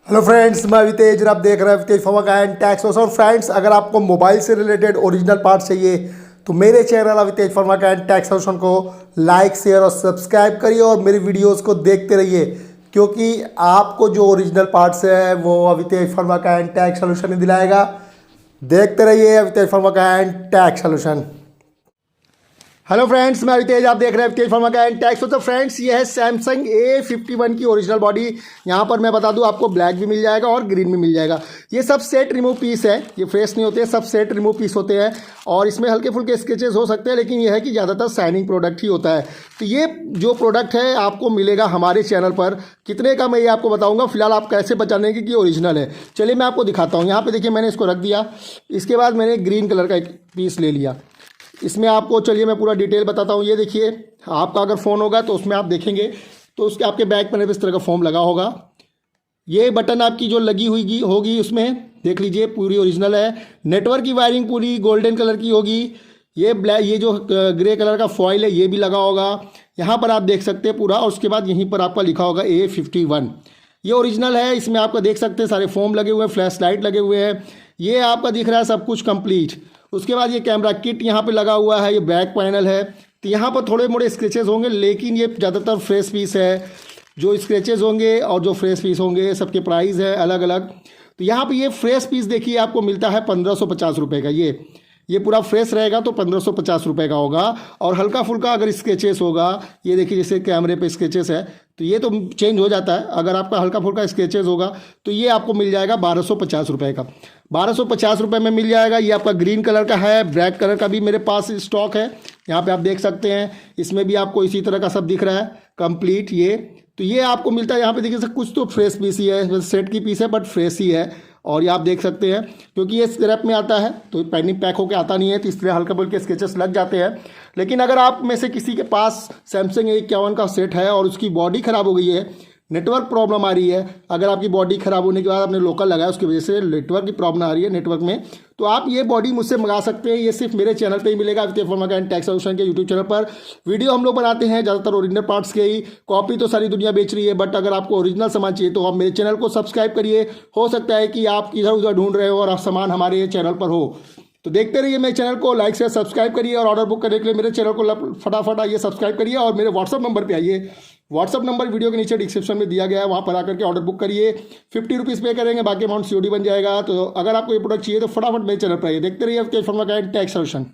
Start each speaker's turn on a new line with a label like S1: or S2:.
S1: Hello friends, मैं वितेज और आप देख रहे हैं वितेज फॉर्मा का एंड टैक्स। और फ्रेंड्स, अगर आपको मोबाइल से रिलेटेड ओरिजिनल पार्ट चाहिए तो मेरे चैनल वितेज फॉर्मा का एंड टैक्स सोल्यूशन को लाइक शेयर और सब्सक्राइब करिए और मेरी वीडियोस को देखते रहिए, क्योंकि आपको जो ओरिजिनल पार्ट्स है वो वितेज फॉर्मा का एंड टैक्स सोल्यूशन ही दिलाएगा। देखते रहिए वितेज फॉर्मा का and tax solution. Hello friends, मैं वितेज, आप देख रहे हैं वितेज फॉर्मा का एंड टैक्स। तो फ्रेंड्स, ये है सैमसंग A51 की ओरिजिनल बॉडी। यहाँ पर मैं बता दूँ आपको ब्लैक भी मिल जाएगा और ग्रीन भी मिल जाएगा। ये सब सेट रिमूव पीस है, ये फ्रेश नहीं होते, सब सेट रिमूव पीस होते हैं और इसमें हल्के फुल्के स्केचेस हो सकते हैं, लेकिन यह है कि ज़्यादातर शाइनिंग प्रोडक्ट ही होता है। तो ये जो प्रोडक्ट है आपको मिलेगा हमारे चैनल पर। कितने का मैं ये आपको बताऊँगा। फिलहाल आप कैसे पहचानेंगे कि ये ओरिजिनल है, चलिए मैं आपको दिखाता हूँ। यहाँ पर देखिए, मैंने इसको रख दिया। इसके बाद मैंने ग्रीन कलर का एक पीस ले लिया। इसमें आपको चलिए मैं पूरा डिटेल बताता हूँ। ये देखिए, आपका अगर फ़ोन होगा तो उसमें आप देखेंगे तो उसके आपके बैक पैनल पे इस तरह का फॉर्म लगा होगा। ये बटन आपकी जो लगी हुई होगी उसमें देख लीजिए, पूरी ओरिजिनल है। नेटवर्क की वायरिंग पूरी गोल्डन कलर की होगी। ये ब्लैक, ये जो ग्रे कलर का फॉइल है ये भी लगा होगा। यहाँ पर आप देख सकते हैं पूरा, और उसके बाद यहीं पर आपका लिखा होगा A51। ये ओरिजिनल है। इसमें आपका देख सकते हैं सारे फोम लगे हुए हैं, फ्लैश लाइट लगे हुए हैं। ये आपका दिख रहा है सब कुछ कंप्लीट। उसके बाद ये कैमरा किट यहाँ पे लगा हुआ है, ये बैक पैनल है। तो यहाँ पर थोड़े मोड़े स्क्रैचेस होंगे, लेकिन ये ज़्यादातर फ्रेश पीस है। जो स्क्रैचेस होंगे और जो फ्रेश पीस होंगे सबके प्राइस है अलग अलग। तो यहाँ पे ये फ्रेश पीस देखिए आपको मिलता है 1550 रुपये का। ये पूरा फ्रेश रहेगा तो 1550 रुपये का होगा। और हल्का फुल्का अगर स्केचेस होगा, ये देखिए जैसे कैमरे पे स्केचेस है तो ये तो चेंज हो जाता है। अगर आपका हल्का फुल्का स्केचेस होगा तो ये आपको मिल जाएगा 1250 रुपये का। 1250 रुपये में मिल जाएगा। ये आपका ग्रीन कलर का है, ब्लैक कलर का भी मेरे पास स्टॉक है। यहाँ पे आप देख सकते हैं, इसमें भी आपको इसी तरह का सब दिख रहा है कंप्लीट। तो ये आपको मिलता है। यहाँ पे देखिए कुछ तो फ्रेश पीस ही है, सेट की पीस है बट फ्रेश ही है। और ये आप देख सकते हैं, क्योंकि ये स्क्रैप में आता है तो पैनिंग पैक होकर आता नहीं है, तो इसलिए हल्का फुल्के स्केचेस लग जाते हैं। लेकिन अगर आप में से किसी के पास सैमसंग A51 का सेट है और उसकी बॉडी ख़राब हो गई है, नेटवर्क प्रॉब्लम आ रही है, अगर आपकी बॉडी ख़राब होने के बाद आपने लोकल लगाया उसकी वजह से नेटवर्क की प्रॉब्लम आ रही है नेटवर्क में, तो आप ये बॉडी मुझसे मंगा सकते हैं। ये सिर्फ मेरे चैनल पे ही मिलेगा, वितेज फॉर्मा का एंड टैक्स सोल्यूशन के यूट्यूब चैनल पर। वीडियो हम लोग बनाते हैं ज़्यादातर ओरिजिनल पार्ट्स के ही। कॉपी तो सारी दुनिया बेच रही है, बट अगर आपको ओरिजिनल सामान चाहिए तो आप मेरे चैनल को सब्सक्राइब करिए। हो सकता है कि आप इधर उधर ढूंढ रहे हो और सामान हमारे चैनल पर हो, तो देखते रहिए मेरे चैनल को, लाइक से सब्सक्राइब करिए। और ऑर्डर बुक करने के लिए मेरे चैनल को फटाफट आइए, सब्सक्राइब करिए और मेरे व्हाट्सअप नंबर पे आइए। व्हाट्सअप नंबर वीडियो के नीचे डिस्क्रिप्शन में दिया गया है, वहाँ पर आकर के ऑर्डर बुक करिए। 50 रुपीज़ पे करेंगे, बाकी अमाउंट COD बन जाएगा। तो अगर आपको ये प्रोडक्ट चाहिए तो फटाफट मेरे चैनल पर आइए। देखते रहिए वितेज फॉर्मा का एंड टैक्स सोल्यूशन।